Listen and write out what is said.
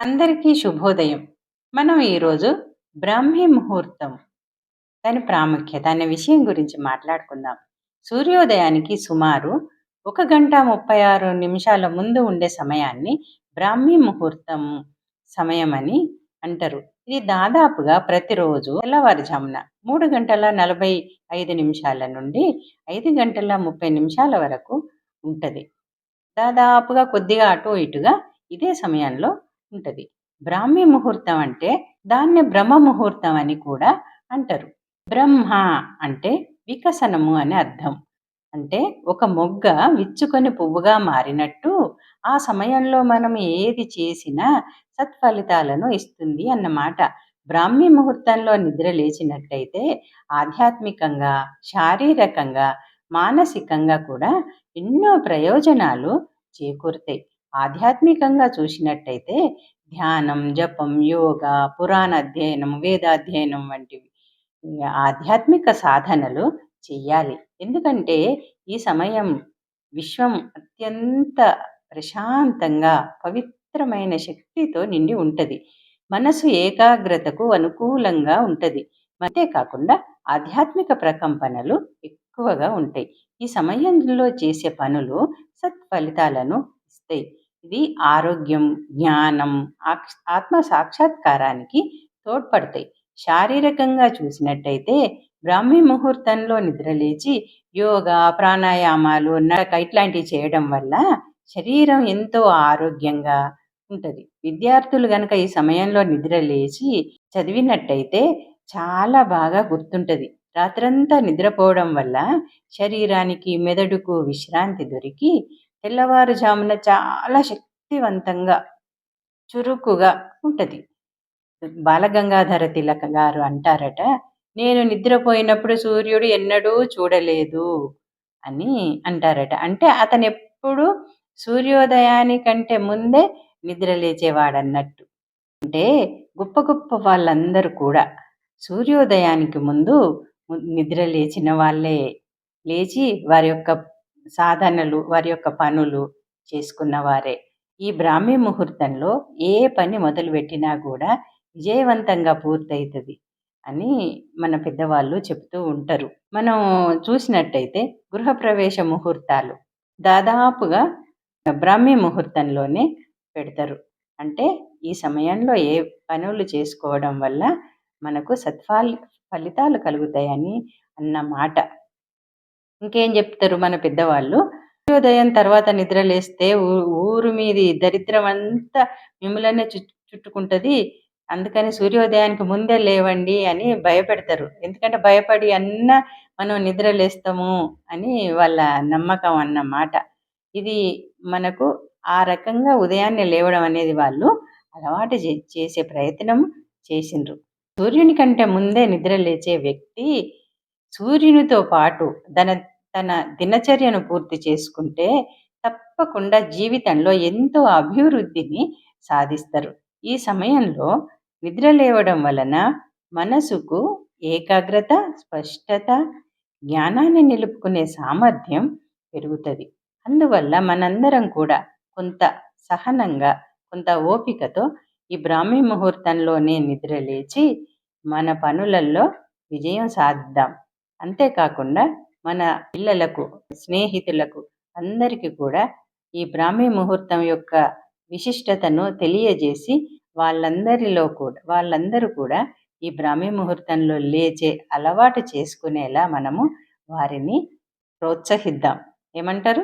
అందరికీ శుభోదయం. మనం ఈరోజు బ్రాహ్మీ ముహూర్తం దాని ప్రాముఖ్యత అనే విషయం గురించి మాట్లాడుకుందాం. సూర్యోదయానికి సుమారు 1 గంట 36 నిమిషాల ముందు ఉండే సమయాన్ని బ్రాహ్మీ ముహూర్తం సమయం అని అంటారు. ఇది దాదాపుగా ప్రతిరోజు తెల్లవారుజామున 3 గంటల 45 నిమిషాల నుండి 5 గంటల 30 నిమిషాల వరకు ఉంటది. దాదాపుగా కొద్దిగా అటు ఇటుగా ఇదే సమయంలో ఉంటది. బ్రాహ్మీ ముహూర్తం అంటే దాన్ని బ్రహ్మ ముహూర్తం అని కూడా అంటారు. బ్రహ్మ అంటే వికసనము అని అర్థం. అంటే ఒక మొగ్గ విచ్చుకొని పువ్వుగా మారినట్టు ఆ సమయంలో మనం ఏది చేసినా సత్ఫలితాలను ఇస్తుంది అన్నమాట. బ్రాహ్మీ ముహూర్తంలో నిద్ర లేచినట్టయితే ఆధ్యాత్మికంగా, శారీరకంగా, మానసికంగా కూడా ఎన్నో ప్రయోజనాలు చేకూరుతాయి. ఆధ్యాత్మికంగా చూసినట్టయితే ధ్యానం, జపం, యోగా, పురాణ అధ్యయనం, వేదాధ్యయనం వంటివి ఆధ్యాత్మిక సాధనలు చెయ్యాలి. ఎందుకంటే ఈ సమయం విశ్వం అత్యంత ప్రశాంతంగా పవిత్రమైన శక్తితో నిండి ఉంటది. మనసు ఏకాగ్రతకు అనుకూలంగా ఉంటది. అంతేకాకుండా ఆధ్యాత్మిక ప్రకంపనలు ఎక్కువగా ఉంటాయి. ఈ సమయంలో చేసే పనులు సత్ఫలితాలను ఇస్తాయి. ఇది ఆరోగ్యం, జ్ఞానం, ఆత్మ సాక్షాత్కారానికి తోడ్పడతాయి. శారీరకంగా చూసినట్టయితే బ్రాహ్మీ ముహూర్తంలో నిద్రలేచి యోగా, ప్రాణాయామాలు, నడక ఇట్లాంటివి చేయడం వల్ల శరీరం ఎంతో ఆరోగ్యంగా ఉంటది. విద్యార్థులు గనక ఈ సమయంలో నిద్ర లేచి చదివినట్టయితే చాలా బాగా గుర్తుంటది. రాత్రంతా నిద్రపోవడం వల్ల శరీరానికి, మెదడుకు విశ్రాంతి దొరికి తెల్లవారుజామున చాలా శక్తివంతంగా, చురుకుగా ఉంటది. బాలగంగాధర తిలక్ గారు అంటారట, నేను నిద్రపోయినప్పుడు సూర్యుడు ఎన్నడూ చూడలేదు అని అంటారట. అంటే అతను ఎప్పుడు సూర్యోదయానికంటే ముందే నిద్ర లేచేవాడన్నట్టు. అంటే గొప్ప గొప్ప వాళ్ళందరూ కూడా సూర్యోదయానికి ముందు నిద్ర లేచిన వాళ్ళే. లేచి వారి యొక్క సాధనలు, వారి యొక్క పనులు చేసుకున్న వారే. ఈ బ్రాహ్మీ ముహూర్తంలో ఏ పని మొదలుపెట్టినా కూడా విజయవంతంగా పూర్తవుతుంది అని మన పెద్దవాళ్ళు చెప్తూ ఉంటారు. మనం చూసినట్టయితే గృహప్రవేశ ముహూర్తాలు దాదాపుగా బ్రాహ్మీ ముహూర్తంలోనే పెడతారు. అంటే ఈ సమయంలో ఏ పనులు చేసుకోవడం వల్ల మనకు ఫలితాలు కలుగుతాయని అన్నమాట. ఇంకేం చెప్తారు మన పెద్దవాళ్ళు, సూర్యోదయం తర్వాత నిద్ర లేస్తే ఊరు మీది దరిద్రం అంతా మిమ్మల్నే చుట్టుకుంటది. అందుకని సూర్యోదయానికి ముందే లేవండి అని భయపెడతారు. ఎందుకంటే భయపడి మనం నిద్ర లేస్తాము అని వాళ్ళ నమ్మకం అన్నమాట. ఇది మనకు ఆ రకంగా ఉదయాన్నే లేవడం అనేది వాళ్ళు అలవాటు చేసే ప్రయత్నం చేసిండ్రు. సూర్యుని కంటే ముందే నిద్ర లేచే వ్యక్తి సూర్యునితో పాటు తన దినచర్యను పూర్తి చేసుకుంటే తప్పకుండా జీవితంలో ఎంతో అభివృద్ధిని సాధిస్తారు. ఈ సమయంలో నిద్ర లేవడం వలన మనసుకు ఏకాగ్రత, స్పష్టత, జ్ఞానాన్ని నిలుపుకునే సామర్థ్యం పెరుగుతుంది. అందువల్ల మనందరం కూడా కొంత సహనంగా, కొంత ఓపికతో ఈ బ్రాహ్మీ ముహూర్తంలోనే నిద్ర లేచి మన పనులలో విజయం సాధిద్దాం. అంతేకాకుండా మన పిల్లలకు, స్నేహితులకు అందరికీ కూడా ఈ బ్రాహ్మీ ముహూర్తం యొక్క విశిష్టతను తెలియజేసి వాళ్ళందరూ కూడా ఈ బ్రాహ్మీ ముహూర్తంలో లేచే అలవాటు చేసుకునేలా మనము వారిని ప్రోత్సహిద్దాం. ఏమంటారు?